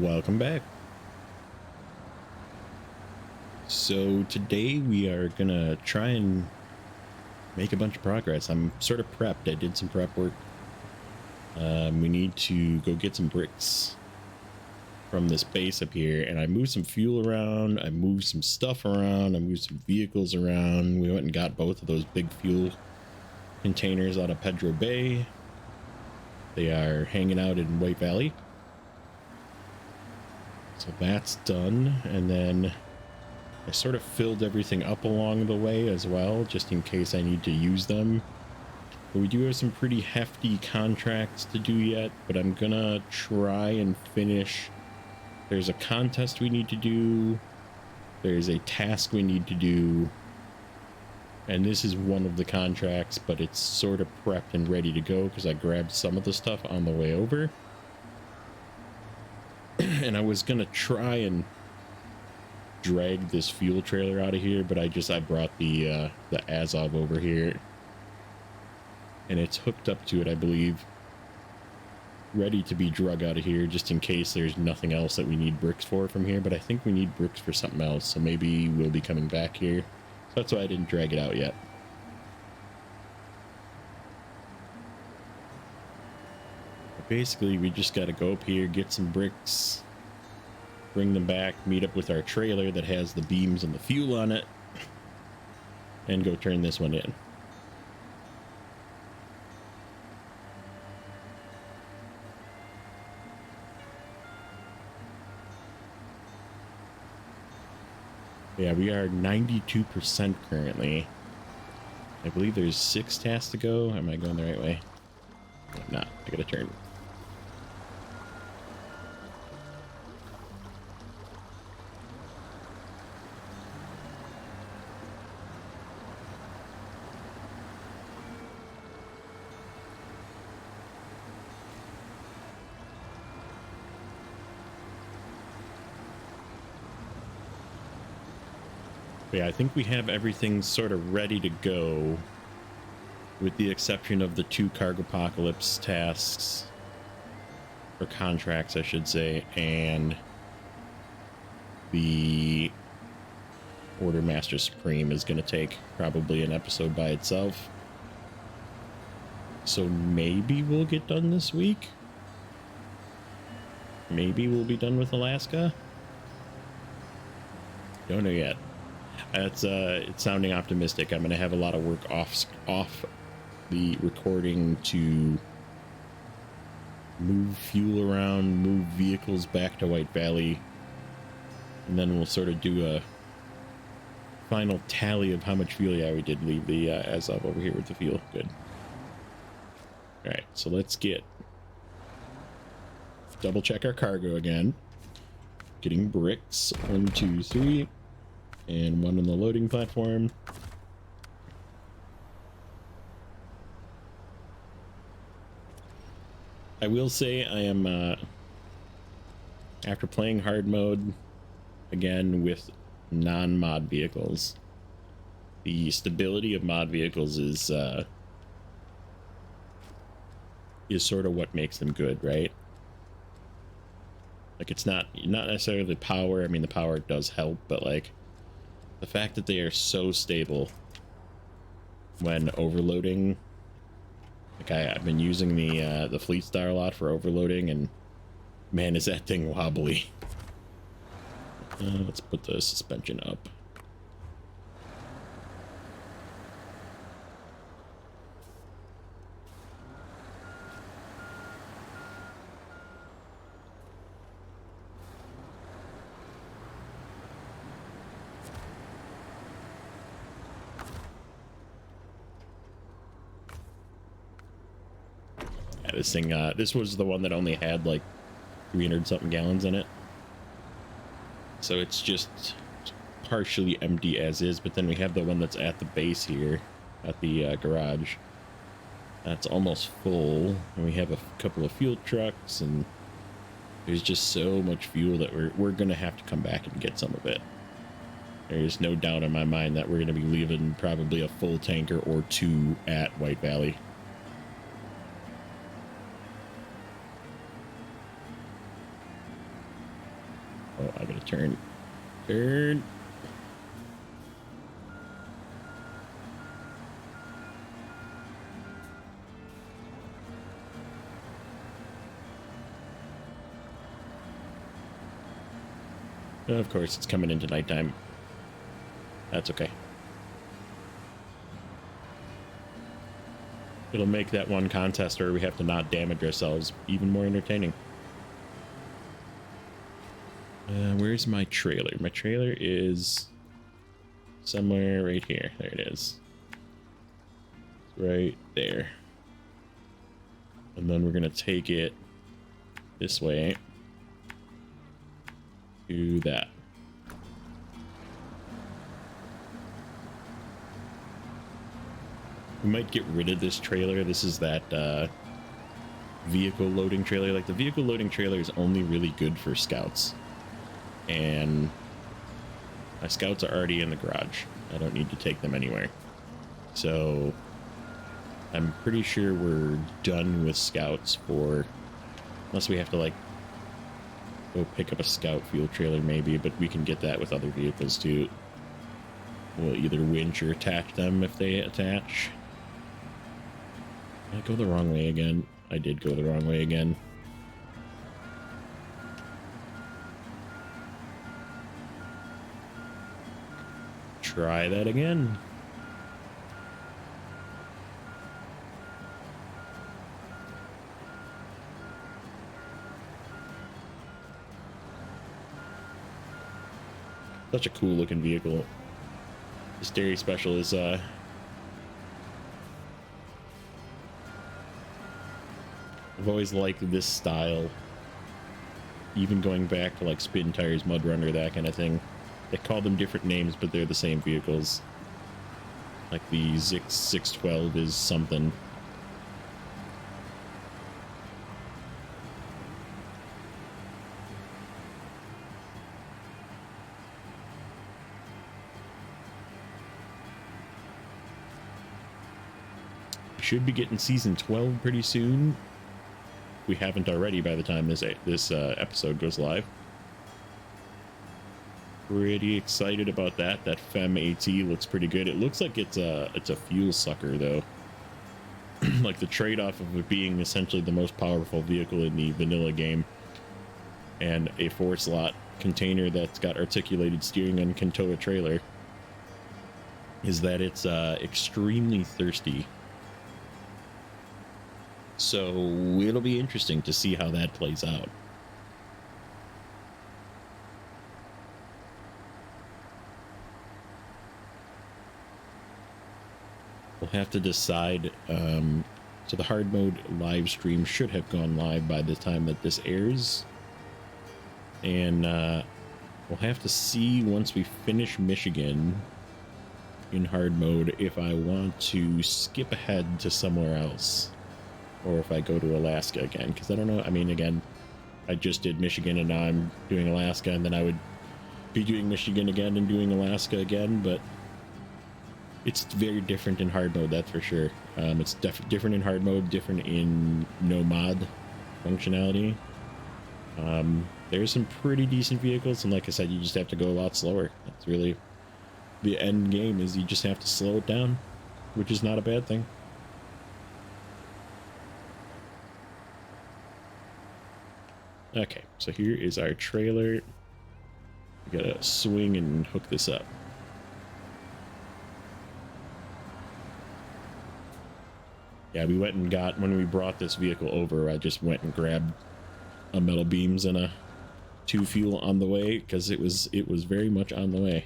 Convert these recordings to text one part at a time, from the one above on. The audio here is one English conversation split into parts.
Welcome back. So today we are gonna try and make a bunch of progress. I'm sort of prepped. I did some prep work. We need to go get some bricks from this base up here, and I moved some fuel around. I moved some stuff around. I moved some vehicles around. We went and got both of those big fuel containers out of Pedro Bay. They are hanging out in White Valley. So that's done, and then I sort of filled everything up along the way as well, just in case I need to use them. But we do have some pretty hefty contracts to do yet, but I'm gonna try and finish. There's a contest we need to do. There's a task we need to do. And this is one of the contracts, but it's sort of prepped and ready to go because I grabbed some of the stuff on the way over. And I was gonna try and drag this fuel trailer out of here, but I brought the Azov over here, and it's hooked up to it, I believe, ready to be drug out of here, just in case there's nothing else that we need bricks for from here. But I think we need bricks for something else, so maybe we'll be coming back here. So that's why I didn't drag it out yet. Basically, we just got to go up here, get some bricks, bring them back, meet up with our trailer that has the beams and the fuel on it, and go turn this one in. Yeah, we are 92% currently. I believe there's 6 tasks to go. Am I going the right way? I'm not. I gotta turn. Yeah, I think we have everything sort of ready to go, with the exception of the 2 cargo apocalypse tasks, or contracts I should say, and the Order Master Supreme is going to take probably an episode by itself. So maybe we'll get done this week. Maybe we'll be done with Alaska. Don't know yet. That's it's sounding optimistic. I'm gonna have a lot of work off the recording to move fuel around, move vehicles back to White Valley, and then we'll sort of do a final tally of how much fuel. Yeah, we did leave the Azov over here with the fuel. Good. All right, so let's double check our cargo again. Getting bricks. 1, 2, 3. And 1 on the loading platform. I will say I am, after playing hard mode again with non-mod vehicles, the stability of mod vehicles is sort of what makes them good, right? Like, it's not necessarily the power. I mean, the power does help, but like, the fact that they are so stable when overloading, like I've been using the Fleet Star a lot for overloading, and man, is that thing wobbly. Let's put the suspension up. This thing, this was the one that only had like 300 something gallons in it, so it's just partially empty as is. But then we have the one that's at the base here at the garage, that's almost full, and we have a couple of fuel trucks, and there's just so much fuel that we're gonna have to come back and get some of it. There's no doubt in my mind that we're gonna be leaving probably a full tanker or 2 at White Valley. Oh, I gotta turn. Turn. Of course, it's coming into nighttime. That's okay. It'll make that one contest where we have to not damage ourselves even more entertaining. Where's my trailer? My trailer is somewhere right here. There it is. Right there. And then we're going to take it this way to that. We might get rid of this trailer. This is that vehicle loading trailer. Like, the vehicle loading trailer is only really good for scouts. And my scouts are already in the garage. I don't need to take them anywhere. So I'm pretty sure we're done with scouts for, unless we have to like go pick up a scout fuel trailer maybe, but we can get that with other vehicles too. We'll either winch or attach them if they attach. Did I go the wrong way again? I did go the wrong way again. Try that again. Such a cool looking vehicle. This Dairy Special is I've always liked this style, even going back to like Spin Tires, Mud Runner, that kind of thing. They call them different names, but they're the same vehicles. Like the Zix 612 is something. We should be getting season 12 pretty soon. We haven't already by the time this episode goes live. Pretty excited about that. That Fem AT looks pretty good. It looks like it's a fuel sucker though. Like the trade-off of it being essentially the most powerful vehicle in the vanilla game and a 4-slot container that's got articulated steering and can tow a trailer is that it's extremely thirsty. So it'll be interesting to see how that plays out. We'll have to decide. So the hard mode live stream should have gone live by the time that this airs. And we'll have to see once we finish Michigan in hard mode if I want to skip ahead to somewhere else. Or if I go to Alaska again. Because I don't know. I mean, again, I just did Michigan and now I'm doing Alaska. And then I would be doing Michigan again and doing Alaska again. But it's very different in hard mode, that's for sure. It's different in hard mode, different in no mod functionality. There's some pretty decent vehicles, and like I said, you just have to go a lot slower. That's really the end game, is you just have to slow it down, which is not a bad thing. Okay, so here is our trailer. We gotta swing and hook this up. Yeah, we went and got, when we brought this vehicle over, I just went and grabbed a metal beams and a 2 fuel on the way, because it was very much on the way.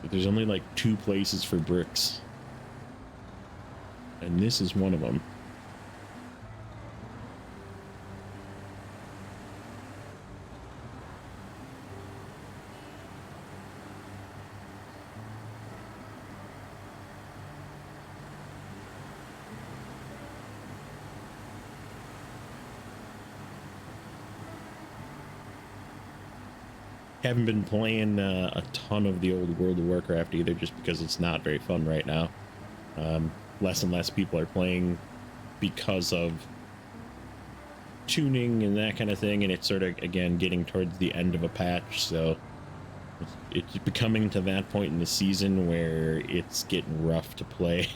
But there's only like 2 places for bricks. And this is one of them. Haven't been playing a ton of the old World of Warcraft either, just because it's not very fun right now. Less and less people are playing because of tuning and that kind of thing, and it's sort of, again, getting towards the end of a patch, so it's becoming to that point in the season where it's getting rough to play.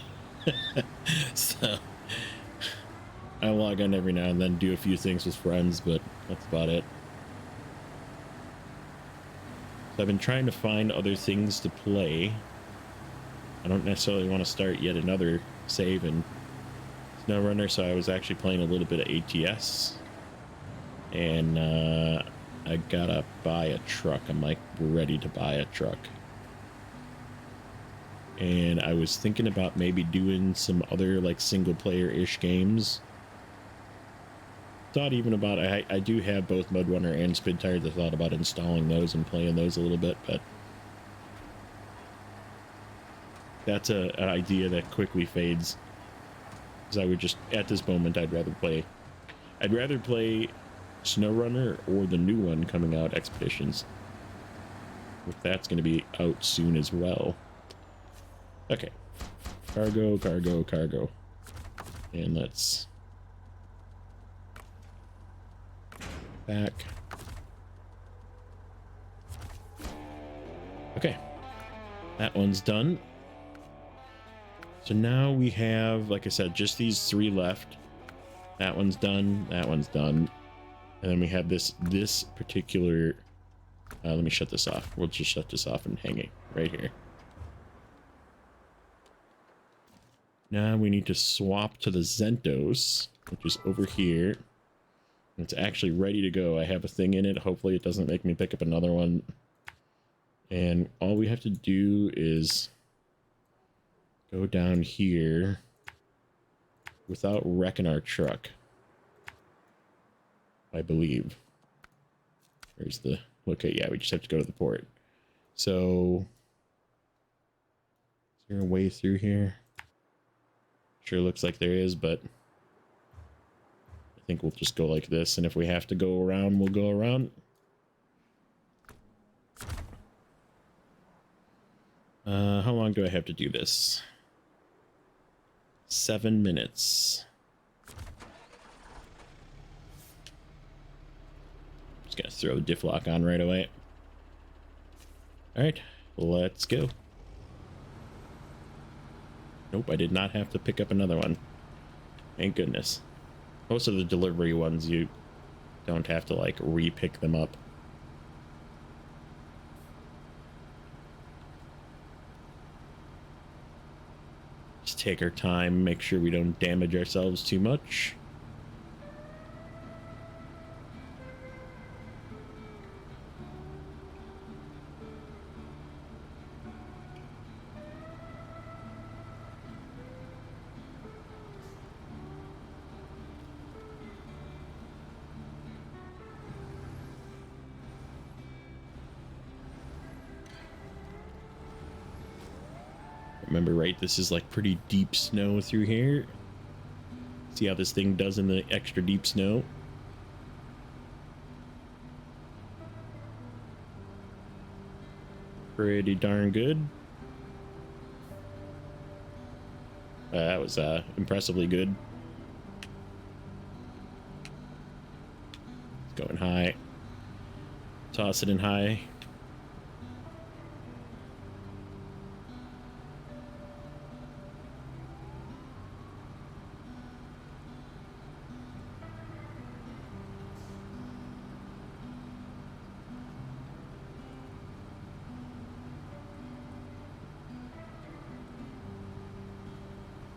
So I log on every now and then, do a few things with friends, but that's about it. So I've been trying to find other things to play. I don't necessarily want to start yet another save in Snowrunner, so I was actually playing a little bit of ATS. And I gotta buy a truck. I'm like ready to buy a truck. And I was thinking about maybe doing some other like single player-ish games. Thought even about, I do have both Mudrunner and Spin Tires. I thought about installing those and playing those a little bit, but that's an idea that quickly fades. Because I would just, at this moment, I'd rather play Snowrunner or the new one coming out, Expeditions. If that's going to be out soon as well. Okay. Cargo, cargo, cargo. And let's back. Okay. That one's done. So now we have, like I said, just these 3 left. That one's done. That one's done. And then we have this particular, let me shut this off. We'll just shut this off and hang it right here. Now we need to swap to the Zentos, which is over here. It's actually ready to go. I have a thing in it. Hopefully it doesn't make me pick up another one. And all we have to do is go down here without wrecking our truck, I believe. Where's the... Okay, yeah, we just have to go to the port. So... is there a way through here? Sure looks like there is, but... I think we'll just go like this, and if we have to go around, we'll go around. How long do I have to do this? 7 minutes. Just gonna throw the diff lock on right away. Alright, let's go. Nope, I did not have to pick up another one. Thank goodness. Most of the delivery ones, you don't have to, like, re-pick them up. Just take our time, make sure we don't damage ourselves too much. Remember, right, this is like pretty deep snow through here. See how this thing does in the extra deep snow? Pretty darn good. That was impressively good. It's going high. Toss it in high.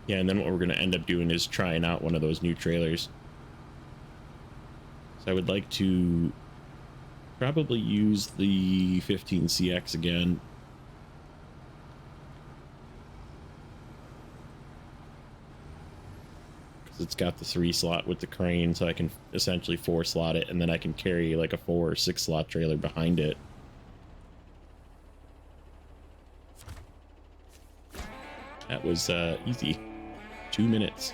Yeah, and then what we're going to end up doing is trying out one of those new trailers. So I would like to probably use the 15CX again. Because it's got the 3 slot with the crane, so I can essentially 4 slot it, and then I can carry like a 4 or 6 slot trailer behind it. That was easy. 2 minutes.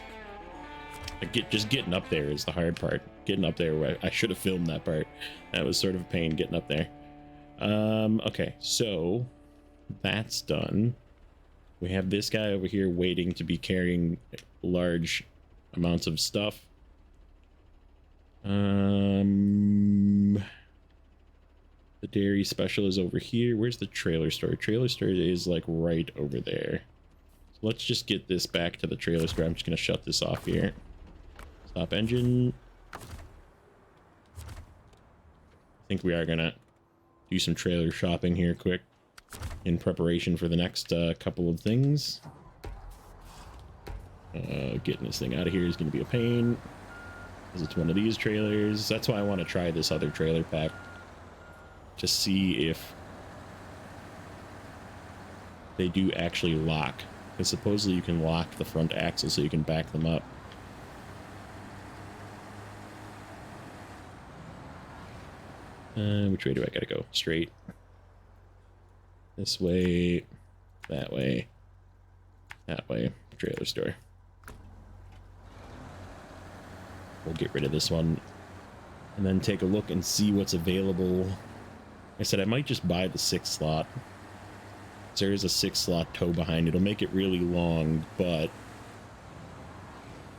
Just getting up there is the hard part. Getting up there, where I should have filmed that part. That was sort of a pain getting up there. Okay, so that's done. We have this guy over here waiting to be carrying large amounts of stuff. The dairy special is over here. Where's the trailer store? Trailer store is like right over there. So let's just get this back to the trailer store. I'm just gonna shut this off here. Stop engine. I think we are gonna do some trailer shopping here quick in preparation for the next couple of things. Getting this thing out of here is gonna be a pain, because it's one of these trailers. That's why I want to try this other trailer pack to see if they do actually lock, because supposedly you can lock the front axle so you can back them up. Which way do I gotta go? Straight. This way, that way, that way. Trailer store. We'll get rid of this one and then take a look and see what's available. I said I might just buy the 6 slot. There is a 6 slot tow behind. It'll make it really long, but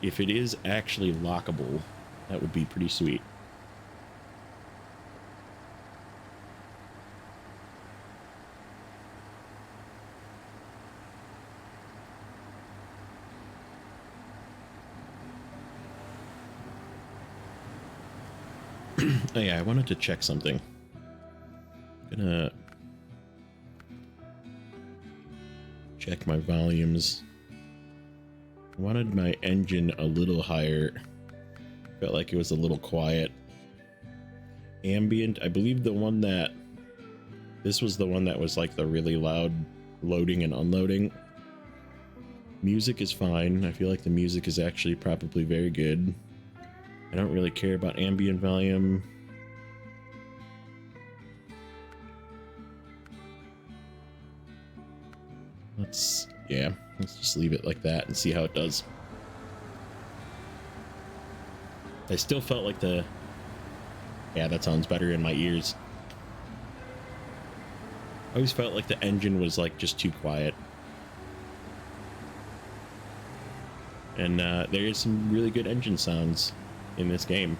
if it is actually lockable, that would be pretty sweet. Oh yeah, I wanted to check something. Gonna check my volumes. I wanted my engine a little higher. Felt like it was a little quiet. Ambient, I believe the one that... This was the one that was like the really loud loading and unloading. Music is fine. I feel like the music is actually probably very good. I don't really care about ambient volume. Let's just leave it like that and see how it does. I still felt like yeah, that sounds better in my ears. I always felt like the engine was like just too quiet. And there is some really good engine sounds in this game.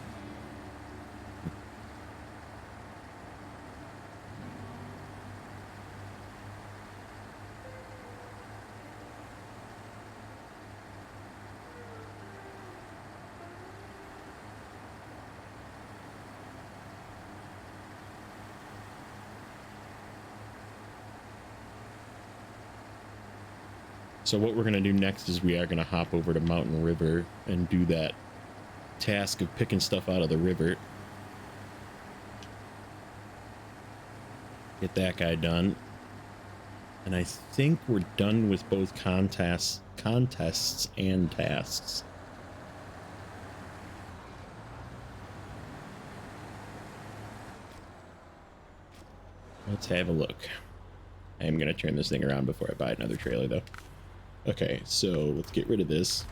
So what we're going to do next is we are going to hop over to Mountain River and do that task of picking stuff out of the river. Get that guy done. And I think we're done with both contests and tasks. Let's have a look. I am going to turn this thing around before I buy another trailer though. Okay, so let's get rid of this.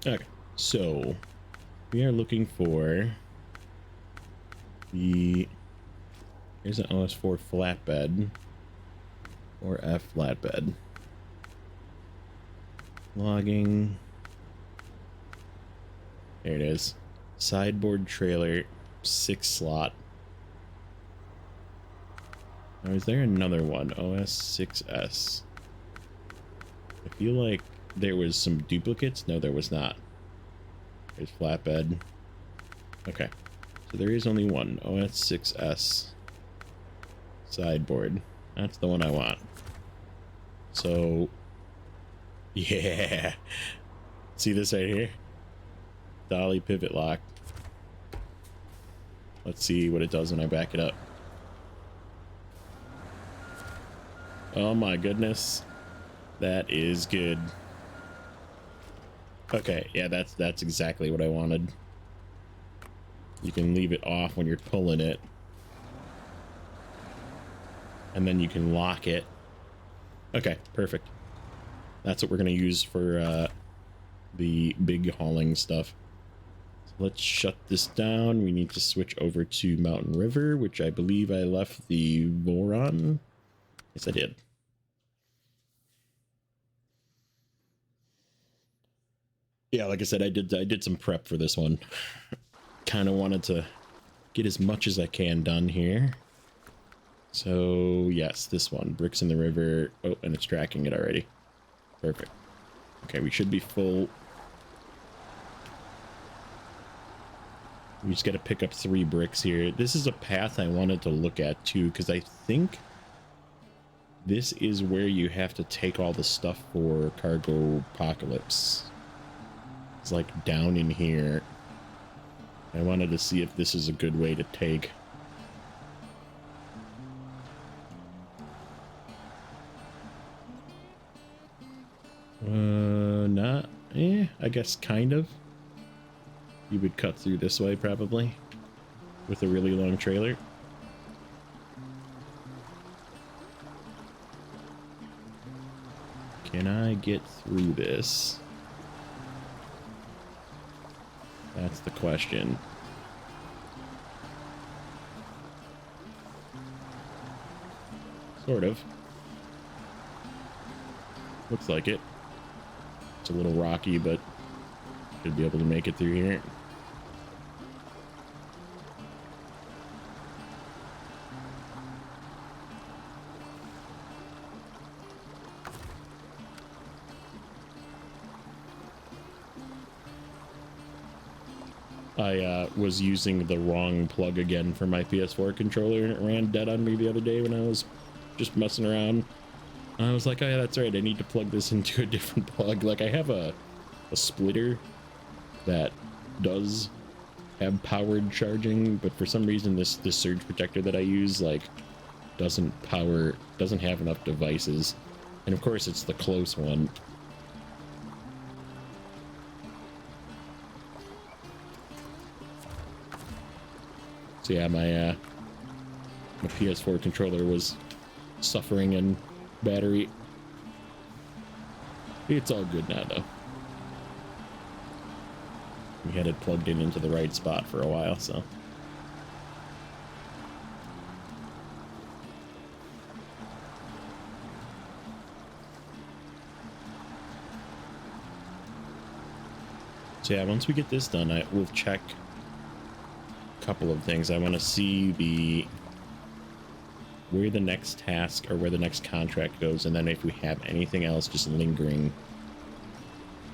Okay, so we are looking for here's an OS4 flatbed or F flatbed. Logging. There it is. Sideboard trailer, 6 slot. Now, is there another one? OS6S. I feel like there was some duplicates. No, there was not. There's flatbed. Okay. So there is only one. OS6S. Sideboard. That's the one I want. So, yeah. See this right here? Dolly pivot lock. Let's see what it does when I back it up. Oh my goodness. That is good. Okay, yeah, that's exactly what I wanted. You can leave it off when you're pulling it. And then you can lock it Okay, perfect. That's what we're going to use for the big hauling stuff. So let's shut this down. We need to switch over to Mountain River, which I believe I left the Voron. Yes, I did. Yeah, like I said, I did some prep for this one. Kind of wanted to get as much as I can done here. So yes, this one, bricks in the river. Oh, and it's tracking it already. Perfect. Okay, we should be full. We just got to pick up 3 bricks here. This is a path I wanted to look at too, because I think this is where you have to take all the stuff for cargo apocalypse. It's like down in here. I wanted to see if this is a good way to take. Not. I guess kind of. You would cut through this way probably with a really long trailer. Can I get through this? That's the question. Sort of. Looks like it. It's a little rocky, but should be able to make it through here. I was using the wrong plug again for my PS4 controller, and it ran dead on me the other day when I was just messing around. I was like, oh yeah, that's right, I need to plug this into a different plug. Like, I have a splitter that does have powered charging, but for some reason this surge protector that I use, like, doesn't have enough devices. And of course it's the close one. So yeah, my PS4 controller was suffering in battery. It's all good now though. We had it plugged in into the right spot for a while, so. So yeah, once we get this done, we'll check a couple of things. I want to see where the next task or where the next contract goes, and then if we have anything else just lingering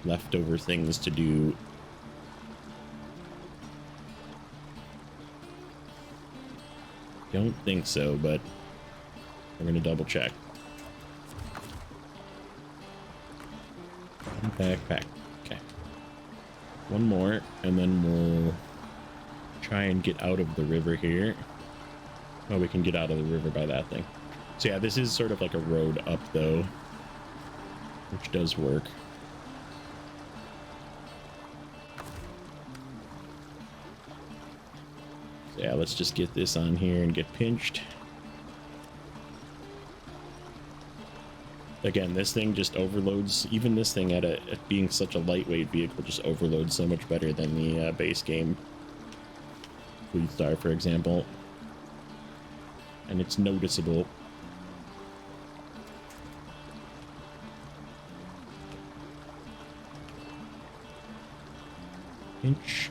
leftover things to do. Don't think so, but we're gonna double check. Backpack. Okay. One more, and then we'll try and get out of the river here. Oh, we can get out of the river by that thing. So yeah, this is sort of like a road up though, which does work. So yeah, let's just get this on here and get pinched. Again, this thing just overloads. Even this thing at being such a lightweight vehicle just overloads so much better than the base game Fleet Star, for example. And it's noticeable. Pinch.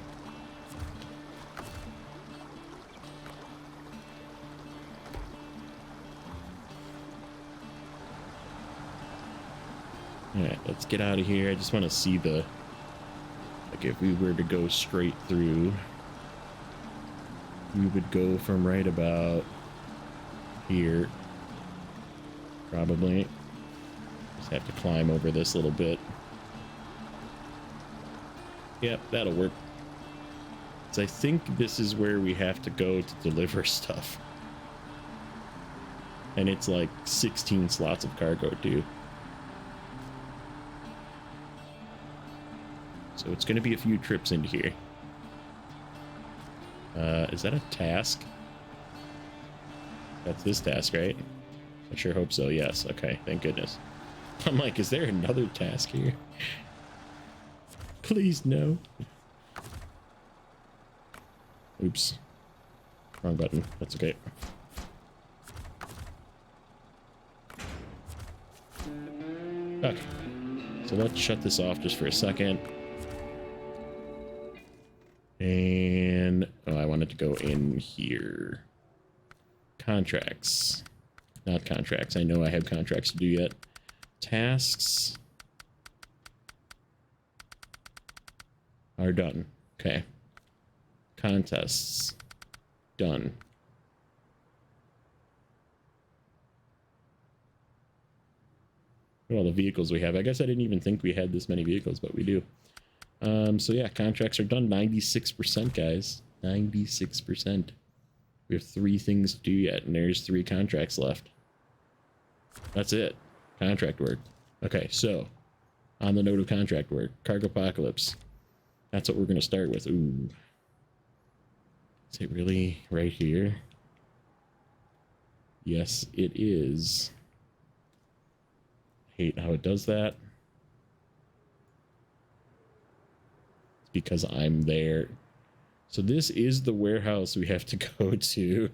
Alright, let's get out of here. I just want to see like if we were to go straight through, we would go from right about here. Probably. Just have to climb over this little bit. Yep, that'll work. So I think this is where we have to go to deliver stuff. And it's like 16 slots of cargo too. So it's going to be a few trips into here. Is that a task? That's this task, right? I sure hope so. Yes. Okay. Thank goodness. I'm like, is there another task here? Please, no. Oops. Wrong button. That's okay. Okay. So let's shut this off just for a second. And oh, I wanted to go in here. Contracts. Not contracts. I know I have contracts to do yet. Tasks are done. Okay. Contests. Done. Look at all the vehicles we have. I guess I didn't even think we had this many vehicles, but we do. So yeah, contracts are done. 96%, guys. 96%. We have 3 things to do yet, and there's 3 contracts left. That's it. Contract work. Okay, so on the note of contract work, cargo apocalypse. That's what we're going to start with. Ooh. Is it really right here? Yes, it is. Hate how it does that. It's because I'm there. So this is the warehouse we have to go to.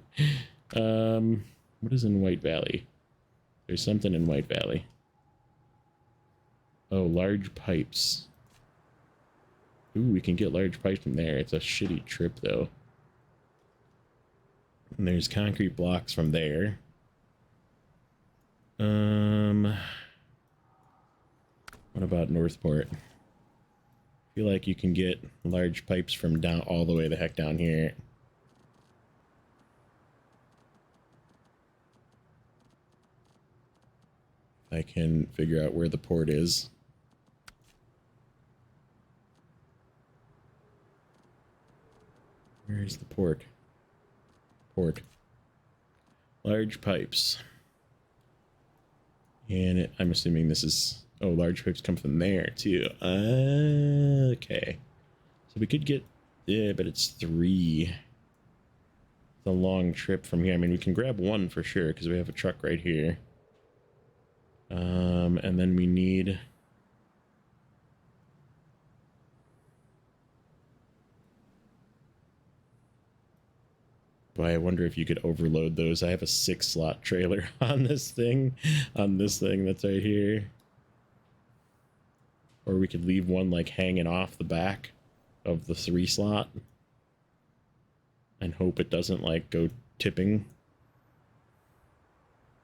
What is in White Valley? There's something in White Valley. Oh, large pipes. Ooh, we can get large pipes from there. It's a shitty trip, though. And there's concrete blocks from there. What about Northport? I feel like you can get large pipes from down all the way the heck down here. I can figure out where the port is. Where is the port? Port. Large pipes. And I'm assuming this is... Oh, large pipes come from there, too. Okay. So we could get... Yeah, but it's 3. It's a long trip from here. I mean, we can grab 1 for sure, because we have a truck right here. And then we need... Boy, I wonder if you could overload those. I have a 6-slot trailer on this thing. That's right here. Or we could leave one like hanging off the back of the 3-slot. And hope it doesn't like go tipping.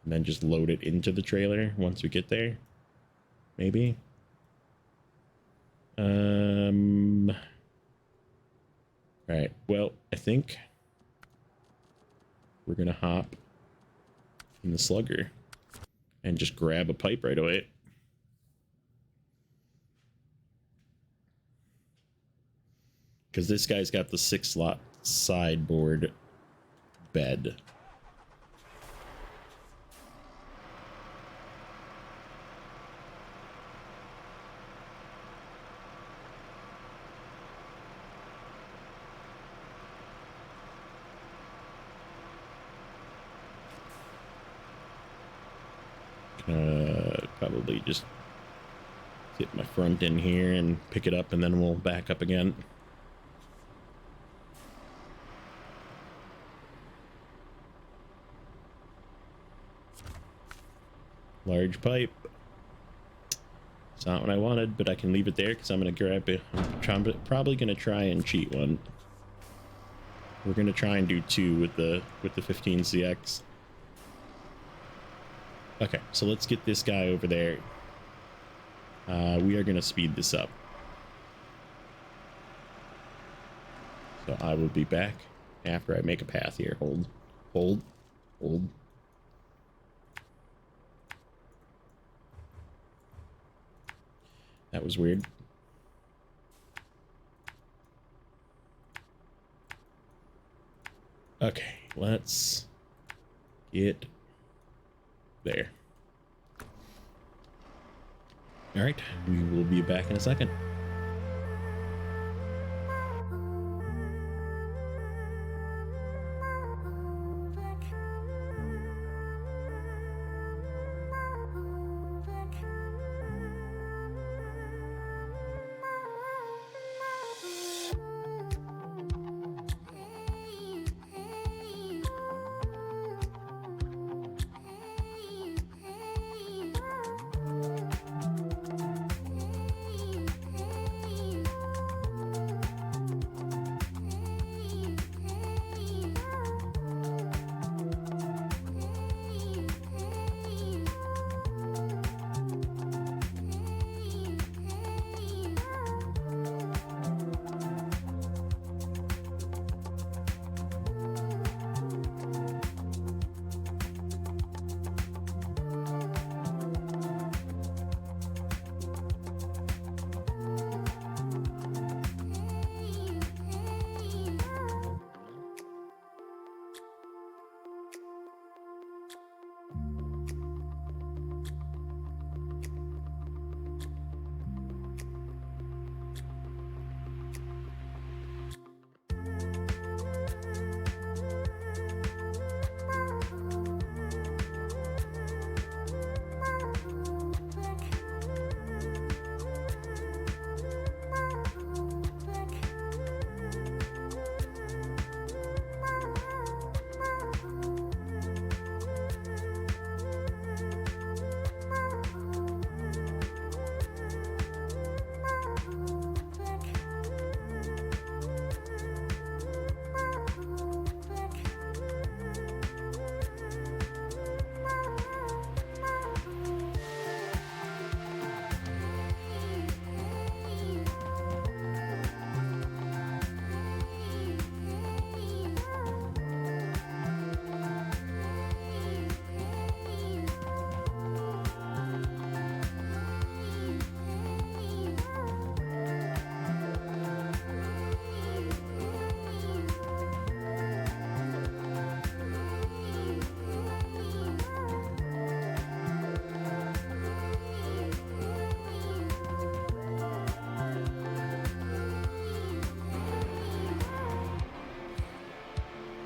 And then just load it into the trailer once we get there. Maybe. Alright, well, I think we're gonna hop in the slugger and just grab a pipe right away. Because this guy's got the 6-slot sideboard bed. Probably just get my front in here and pick it up, and then we'll back up again. Large pipe. It's not what I wanted, but I can leave it there because I'm going to grab it. I'm probably going to try and cheat one. We're going to try and do 2 with the 15CX. Okay, so let's get this guy over there. We are going to speed this up. So I will be back after I make a path here. Hold. That was weird. Okay, let's get there. All right, we will be back in a second.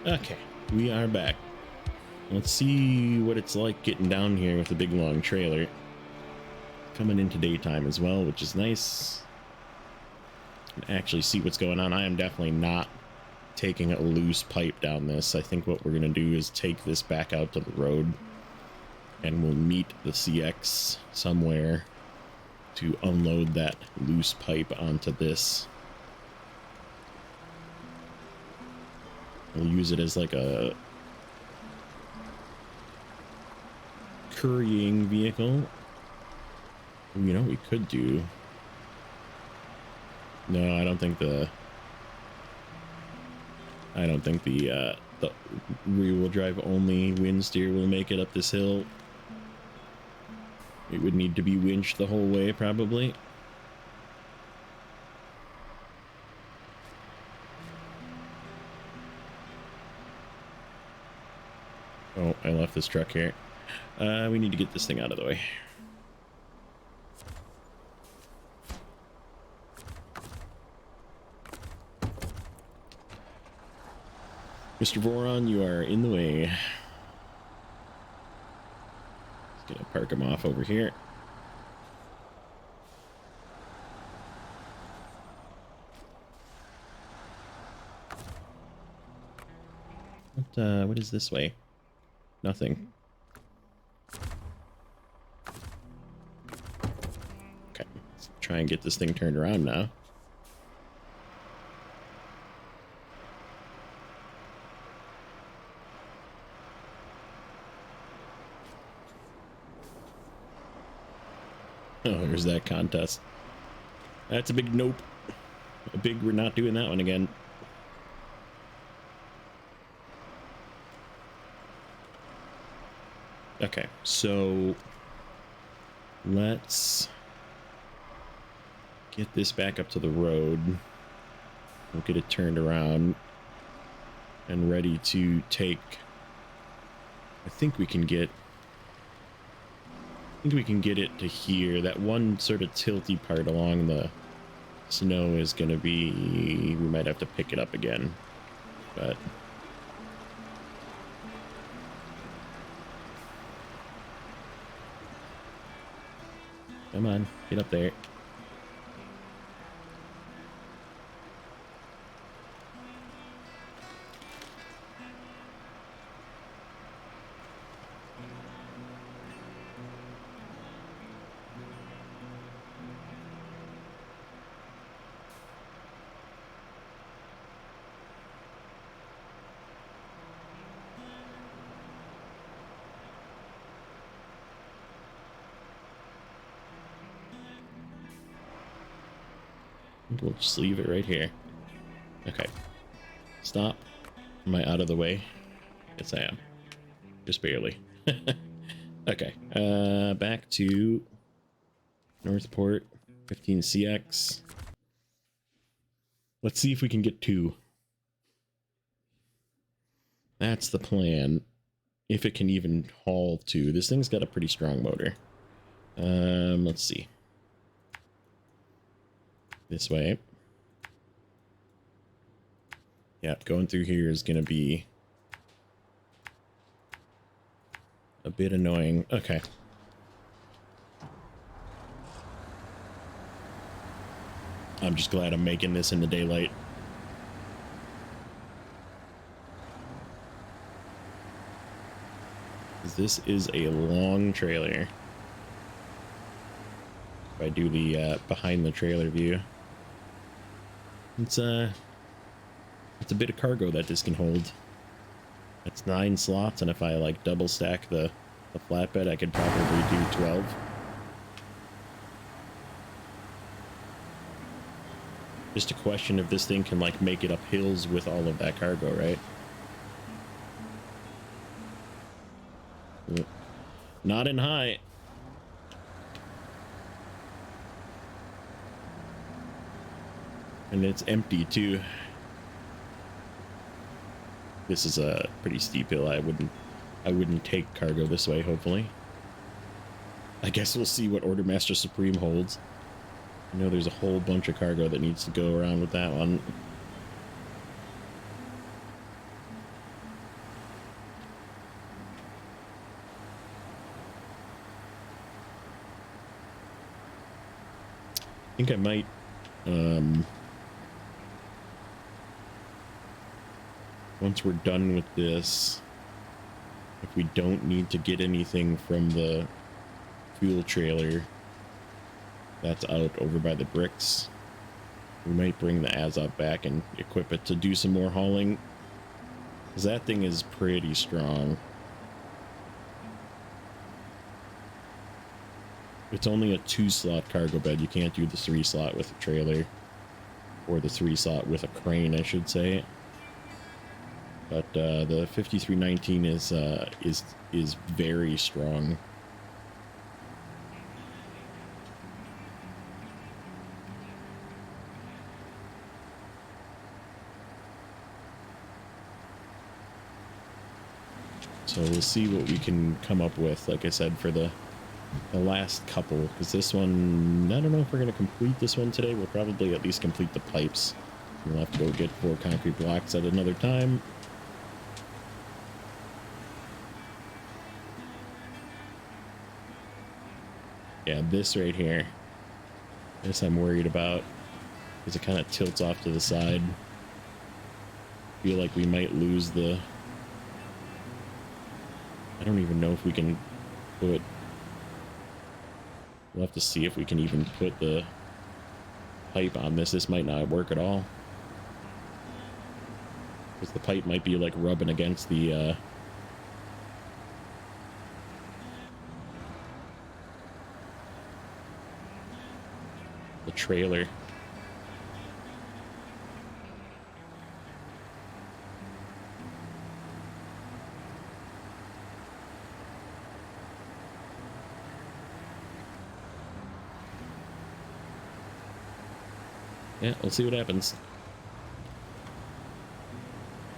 Okay, we are back. Let's see what it's like getting down here with a big long trailer. Coming into daytime as well, which is nice. And actually see what's going on. I am definitely not taking a loose pipe down this. I think what we're going to do is take this back out to the road. And we'll meet the CX somewhere to unload that loose pipe onto this. We'll use it as like a currying vehicle. You know what we could do? No, I don't think the rear-wheel drive only wind steer will make it up this hill. It would need to be winched the whole way, probably. Oh, I left this truck here. We need to get this thing out of the way. Mr. Voron, you are in the way. Just gonna park him off over here. What is this way? Nothing. Okay, let's try and get this thing turned around now. Oh, here's that contest. That's a big nope. A big, we're not doing that one again. Okay, so let's get this back up to the road. We'll get it turned around and ready to take. I think we can get it to here. That one sort of tilty part along the snow is going to be, we might have to pick it up again, but come on, get up there. We'll just leave it right here. Okay. Stop. Am I out of the way? Yes, I am. Just barely. Okay. Back to Northport 15CX. Let's see if we can get 2. That's the plan. If it can even haul 2. This thing's got a pretty strong motor. Let's see. This way. Yeah, going through here is going to be a bit annoying. Okay. I'm just glad I'm making this in the daylight. This is a long trailer. If I do the behind the trailer view. It's a bit of cargo that this can hold. It's 9 slots, and if I like double stack the flatbed, I could probably do 12. Just a question if this thing can like make it up hills with all of that cargo, right? Not in high. And it's empty too. This is a pretty steep hill. I wouldn't take cargo this way, hopefully. I guess we'll see what Order Master Supreme holds. I know there's a whole bunch of cargo that needs to go around with that one. think I might, once we're done with this, if we don't need to get anything from the fuel trailer that's out over by the bricks, we might bring the Azov back and equip it to do some more hauling, because that thing is pretty strong. It's only a 2-slot cargo bed. You can't do the 3-slot with a trailer, or the 3-slot with a crane, I should say. But the 5319 is very strong. So we'll see what we can come up with, like I said, for the last couple, because this one, I don't know if we're going to complete this one today. We'll probably at least complete the pipes. We'll have to go get 4 concrete blocks at another time. Yeah, this right here, this I'm worried about, because it kind of tilts off to the side. Feel like we might lose the, I don't even know if we can put, we'll have to see if we can even put the pipe on this. This might not work at all, because the pipe might be like rubbing against the trailer. Yeah, we'll see what happens.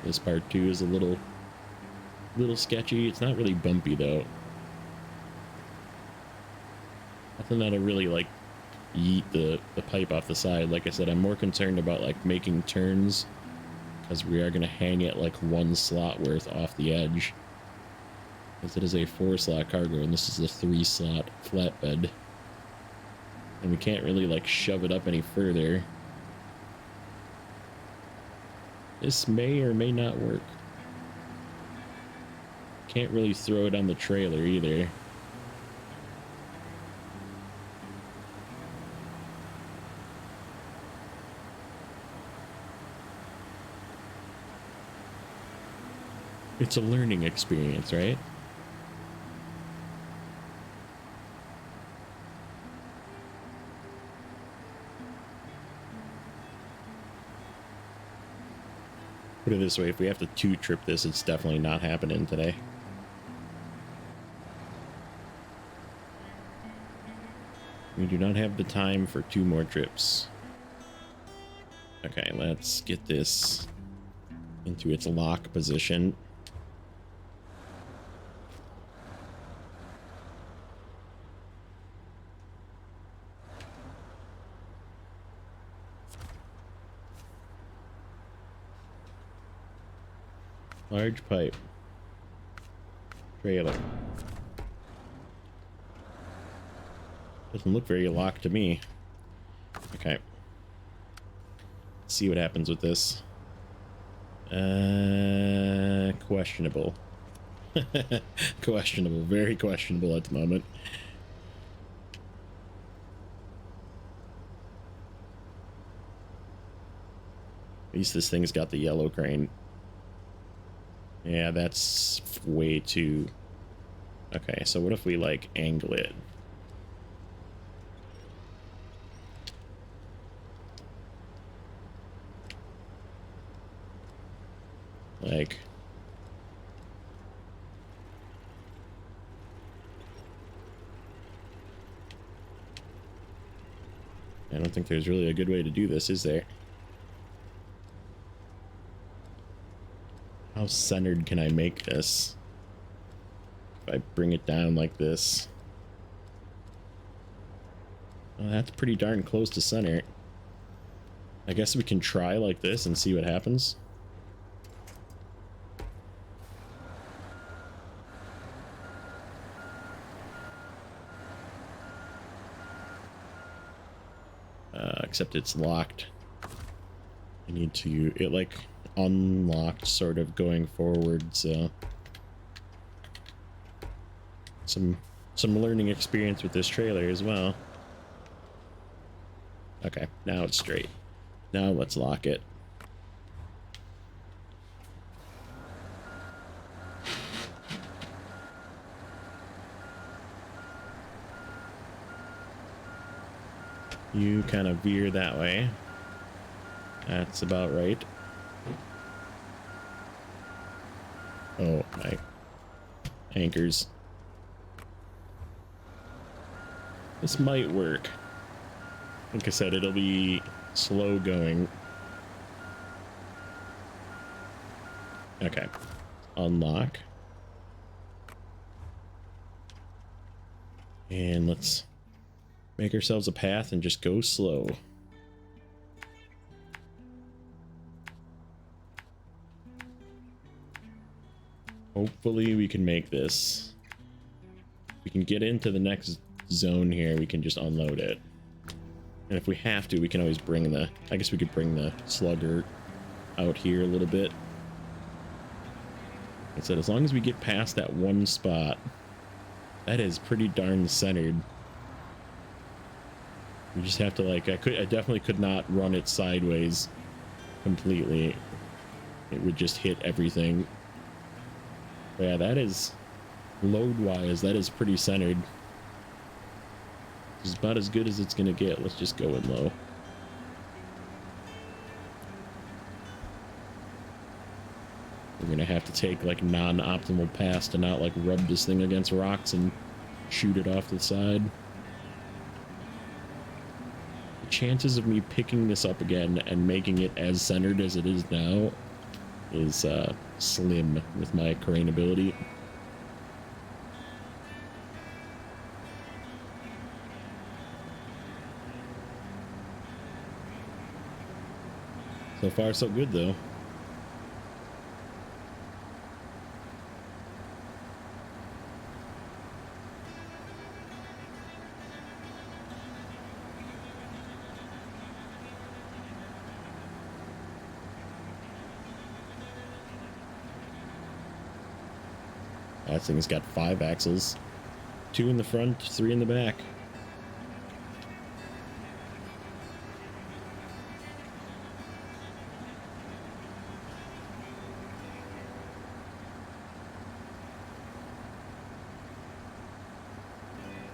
This part 2 is a little sketchy. It's not really bumpy though. Nothing that I really like yeet the pipe off the side. Like I said, I'm more concerned about like making turns, because we are going to hang it like 1 slot worth off the edge, because it is a 4-slot cargo and this is a 3-slot flatbed, and we can't really like shove it up any further. This may or may not work. Can't really throw it on the trailer either. It's a learning experience, right? Put it this way, if we have to 2-trip this, it's definitely not happening today. We do not have the time for 2 more trips. Okay, let's get this into its lock position. Large pipe. Trailer. Doesn't look very locked to me. Okay. Let's see what happens with this. Questionable. Questionable. Very questionable at the moment. At least this thing's got the yellow crane. Yeah, that's way too... Okay, so what if we, like, angle it? Like... I don't think there's really a good way to do this, is there? How centered can I make this? If I bring it down like this. Well, that's pretty darn close to center. I guess we can try like this and see what happens. except it's locked. I need to, it like unlocked sort of going forward, so some learning experience with this trailer as well. Okay, now it's straight. Now let's lock it. You kind of veer that way. That's about right. Oh, my anchors. This might work. Like I said, it'll be slow going. Okay. Unlock. And let's make ourselves a path and just go slow. Hopefully we can make this. We can get into the next zone here. We can just unload it. And if we have to, we can always bring the... I guess we could bring the slugger out here a little bit. Like I said, as long as we get past that one spot, that is pretty darn centered. We just have to, like, I definitely could not run it sideways completely. It would just hit everything. But yeah, that is, load-wise, that is pretty centered. It's about as good as it's gonna get. Let's just go in low. We're gonna have to take, like, non-optimal paths to not, like, rub this thing against rocks and shoot it off the side. Chances of me picking this up again and making it as centered as it is now is slim with my crane ability. So far so good though. That thing's got 5 axles. 2 in the front, 3 in the back.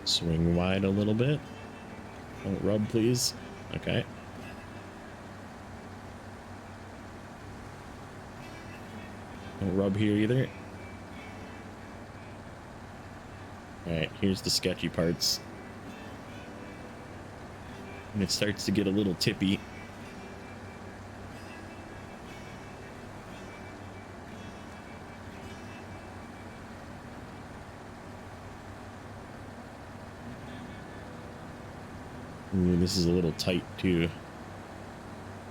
Swing wide a little bit. Don't rub, please. Okay. Don't rub here either. Alright, here's the sketchy parts. And it starts to get a little tippy. Ooh, this is a little tight too.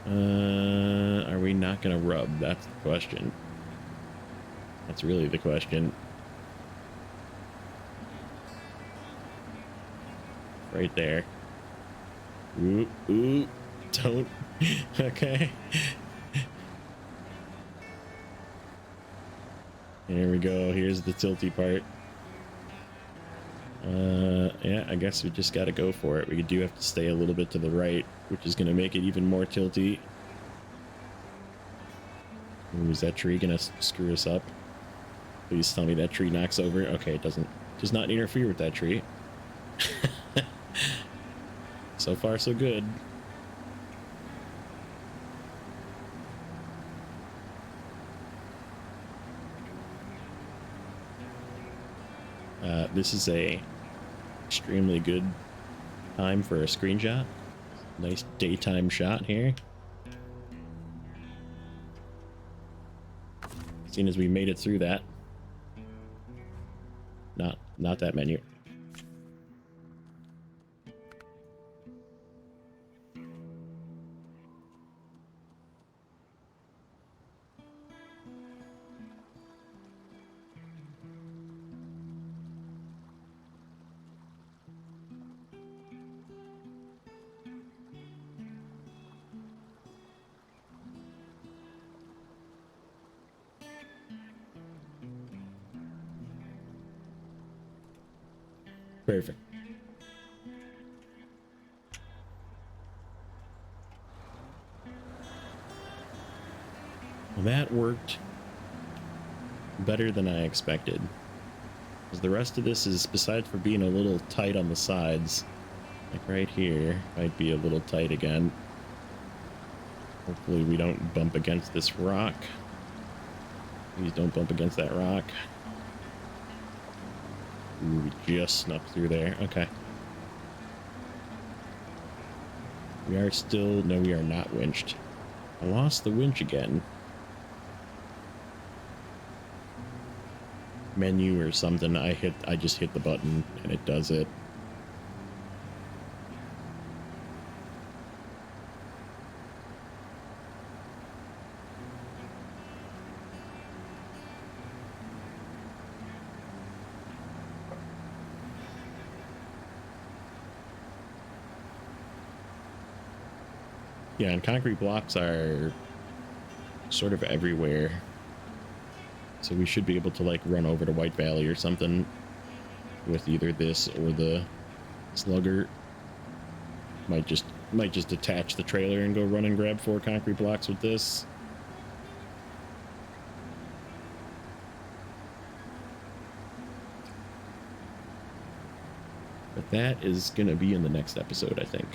Are we not gonna rub? That's the question. That's really the question. Right there. Ooh, ooh, don't. Okay. Here we go. Here's the tilty part. Yeah, I guess we just gotta go for it. We do have to stay a little bit to the right, which is gonna make it even more tilty. Ooh, is that tree gonna screw us up? Please tell me that tree knocks over. Okay, it does not interfere with that tree. So far, so good. This is a extremely good time for a screenshot. Nice daytime shot here. Seeing as we made it through that. Not that menu. Perfect. Well, that worked better than I expected. Because the rest of this is, besides for being a little tight on the sides, like right here, might be a little tight again. Hopefully we don't bump against this rock. Please don't bump against that rock. Ooh, we just snuck through there. Okay. We are still... No, we are not winched. I lost the winch again. Menu or something. I just hit the button and it does it. Yeah, and concrete blocks are sort of everywhere. So we should be able to like run over to White Valley or something with either this or the slugger. Might just detach the trailer and go run and grab 4 concrete blocks with this. But that is going to be in the next episode, I think.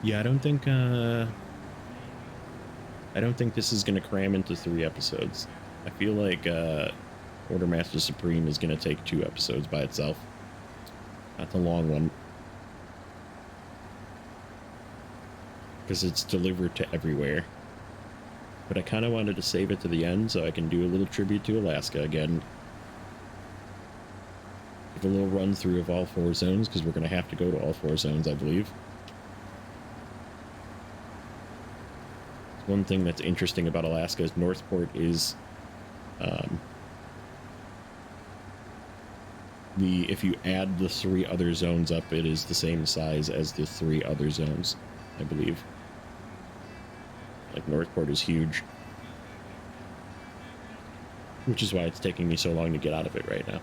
Yeah, I don't think this is going to cram into 3 episodes. I feel like Ordermaster Supreme is going to take 2 episodes by itself. That's a long one. Because it's delivered to everywhere. But I kind of wanted to save it to the end so I can do a little tribute to Alaska again. Give a little run through of all 4 zones, because we're going to have to go to all 4 zones, I believe. One thing that's interesting about Alaska is Northport is if you add the 3 other zones up, it is the same size as the 3 other zones, I believe. Like, Northport is huge. Which is why it's taking me so long to get out of it right now.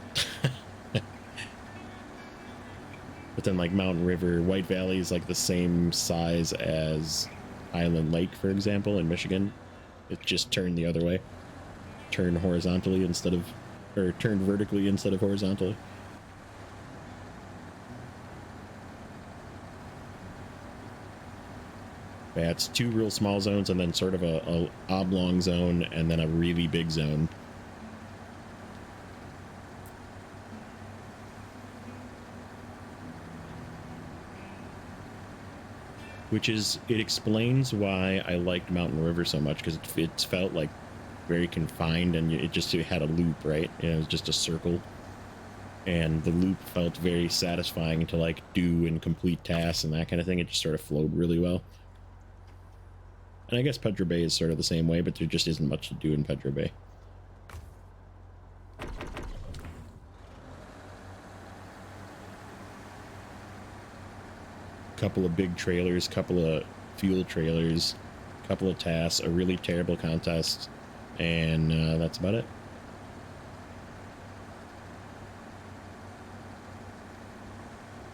But then, like, Mountain River, White Valley is like the same size as Island Lake, for example, in Michigan. It just turned the other way. Turned horizontally instead of... Or turned vertically instead of horizontally. Yeah, it's 2 real small zones and then sort of a oblong zone and then a really big zone. Which is, it explains why I liked Mountain River so much, because it felt like very confined, and it had a loop, right? It was just a circle, and the loop felt very satisfying to like do and complete tasks and that kind of thing. It just sort of flowed really well. And I guess Pedro Bay is sort of the same way, but there just isn't much to do in Pedro Bay. Couple of big trailers, couple of fuel trailers, couple of tasks, a really terrible contest, and that's about it.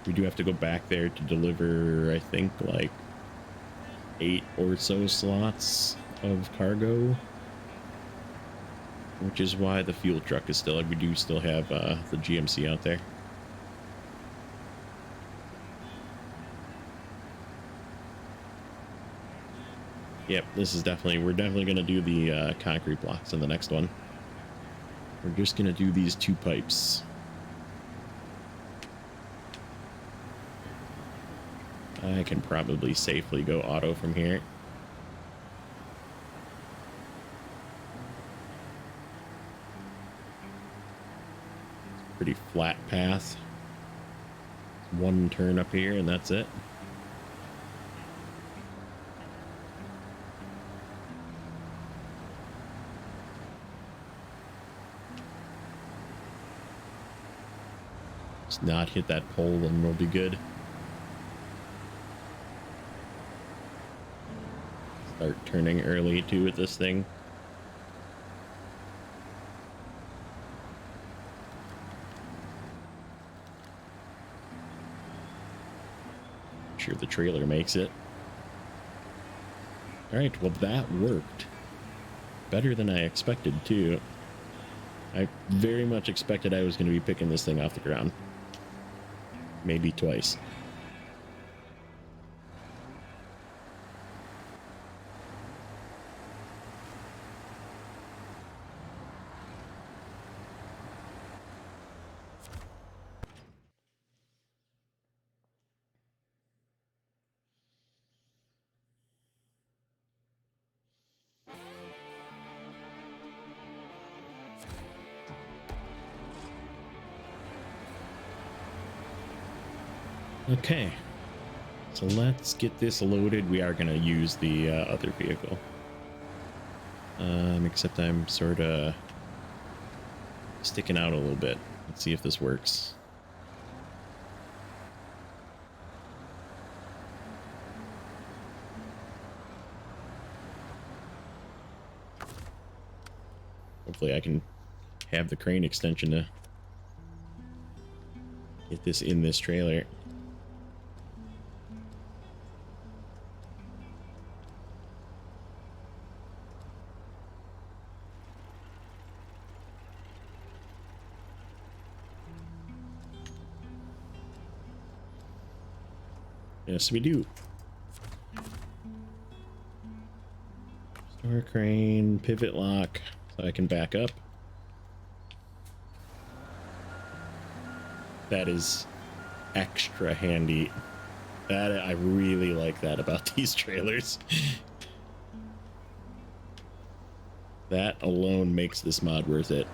We do have to go back there to deliver, I think, like 8 or so slots of cargo, which is why the fuel truck is still, we do still have the GMC out there. Yep, this is we're definitely going to do the concrete blocks in the next one. We're just going to do these 2 pipes. I can probably safely go auto from here. Pretty flat path. 1 turn up here and that's it. Not hit that pole and we'll be good. start turning early too with this thing. Sure the trailer makes it. All right, well that worked. Better than I expected too. I very much expected I was going to be picking this thing off the ground. Maybe twice. Okay, so let's get this loaded. We are going to use the other vehicle. Except I'm sort of sticking out a little bit. Let's see if this works. Hopefully I can have the crane extension to get this in this trailer. Yes, we do. Store crane, pivot lock, so I can back up. That is extra handy. That I really like that about these trailers. That alone makes this mod worth it.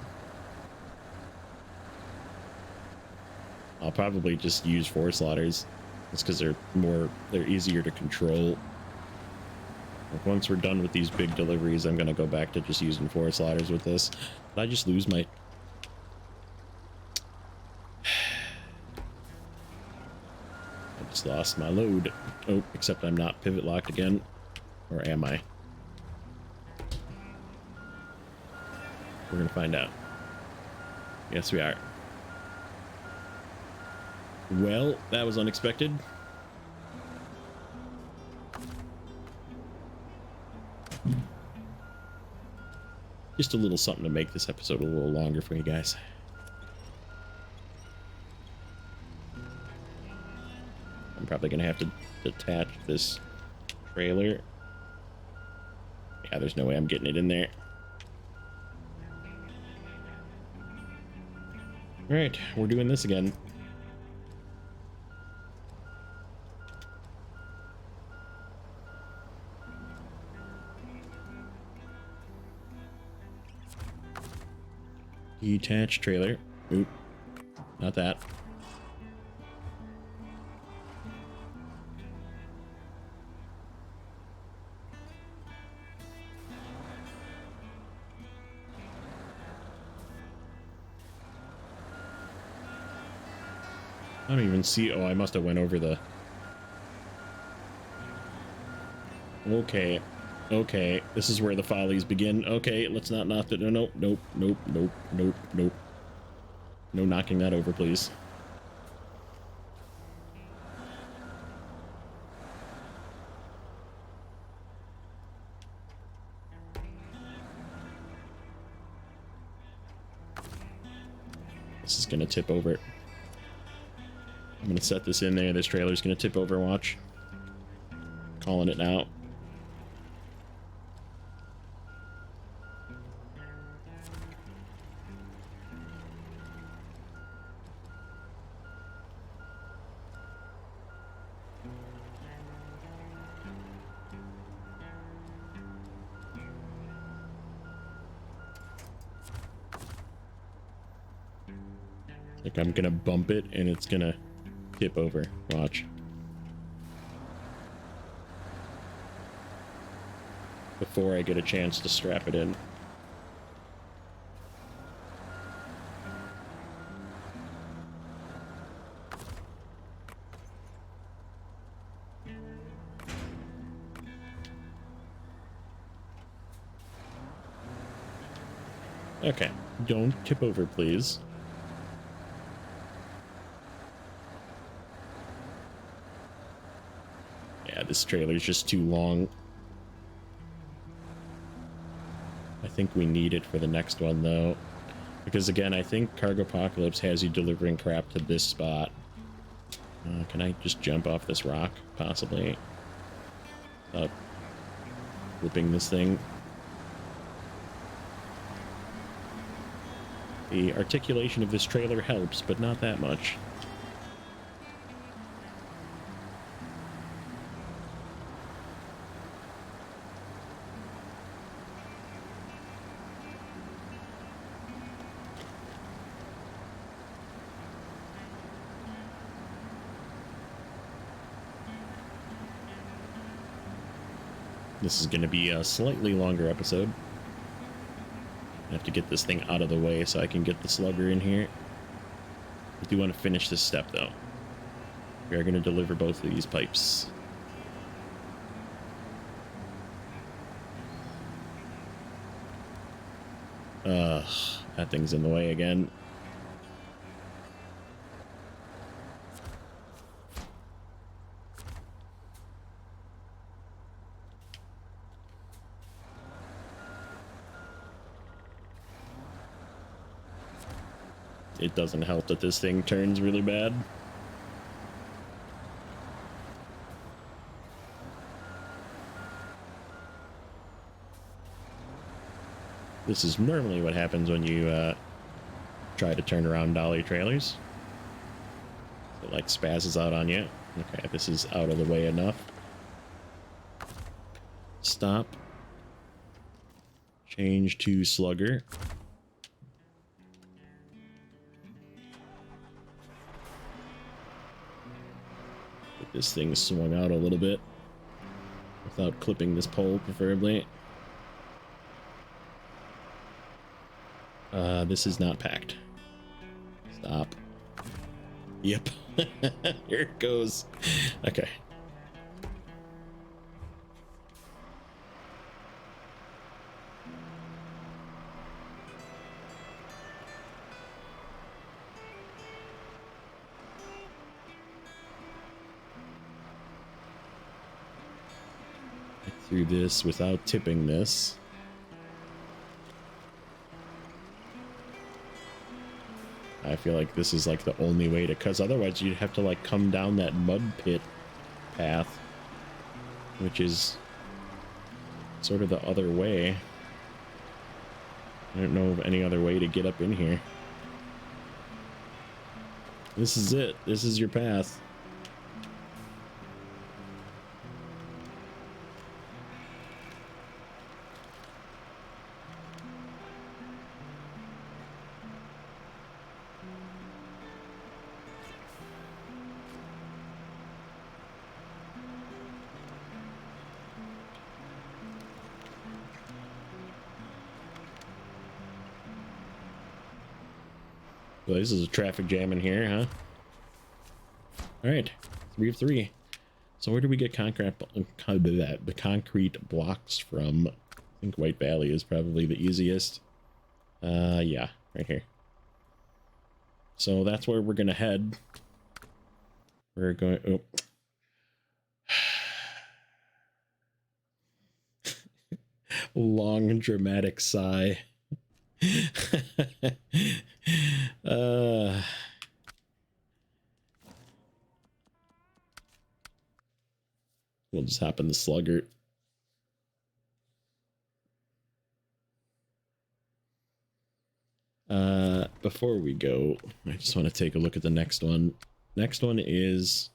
I'll probably just use 4 slaughters. It's because they're easier to control. Like once we're done with these big deliveries, I'm gonna go back to just using 4 slaughters with this. Did I just lose my... I just lost my load. Oh, except I'm not pivot locked again. Or am I? We're gonna find out. Yes, we are. Well, that was unexpected. Just a little something to make this episode a little longer for you guys. I'm probably gonna have to detach this trailer. Yeah, there's no way I'm getting it in there. All right, we're doing this again. Detached trailer. Oop. Not that. I don't even see. Oh, I must have went over the... Okay. Okay. This is where the follies begin. Okay, let's not knock it. No, nope, nope, nope, nope, nope, nope. No knocking that over, please. This is gonna tip over. I'm gonna set this in there. This trailer's gonna tip over. Watch. Calling it now. Like I'm gonna bump it and it's gonna tip over. Watch. Before I get a chance to strap it in. Okay, don't tip over, please. Yeah, this trailer's just too long. I think we need it for the next one, though. Because, again, I think Cargo Apocalypse has you delivering crap to this spot. Can I just jump off this rock, possibly? Without flipping this thing. The articulation of this trailer helps, but not that much. This is going to be a slightly longer episode. I have to get this thing out of the way so I can get the slugger in here. I do want to finish this step, though. We are going to deliver both of these pipes. That thing's in the way again. It doesn't help that this thing turns really bad. This is normally what happens when you try to turn around dolly trailers. It like spazzes out on you. Okay, this is out of the way enough. Stop. Change to slugger. Get this thing swung out a little bit without clipping this pole, preferably. This is not packed. Stop. Yep. Here it goes. Okay. Get through this without tipping this. I feel like this is like the only way to, because otherwise you'd have to like come down that mud pit path, which is sort of the other way. I don't know of any other way to get up in here. This is it. This is your path. Well, this is a traffic jam in here, huh? All right, 3 of 3. So where do we get the concrete blocks from? I think White Valley is probably the easiest. Yeah, right here. So that's where we're gonna head. We're going. Oh. Long dramatic sigh. We'll just hop in the slugger. Before we go, I just want to take a look at the next one. Next one is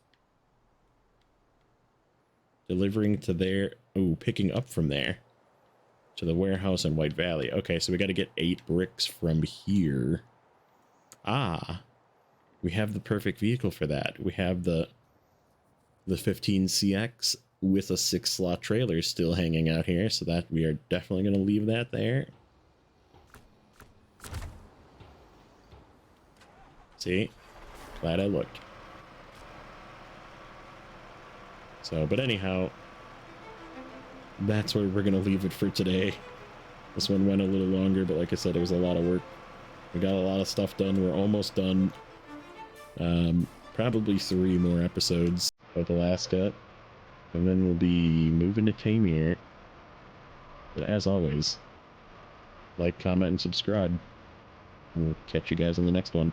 delivering to there. Oh, picking up from there to the warehouse in White Valley. Okay, so we got to get 8 bricks from here. Ah, we have the perfect vehicle for that. We have the 15CX with a 6-slot trailer still hanging out here, so that we are definitely going to leave that there. See? Glad I looked. So, but anyhow, that's where we're going to leave it for today. This one went a little longer, but like I said, it was a lot of work. We got a lot of stuff done. We're almost done. Probably 3 more episodes of Alaska, and then we'll be moving to Tamir. But as always, like, comment, and subscribe. We'll catch you guys in the next one.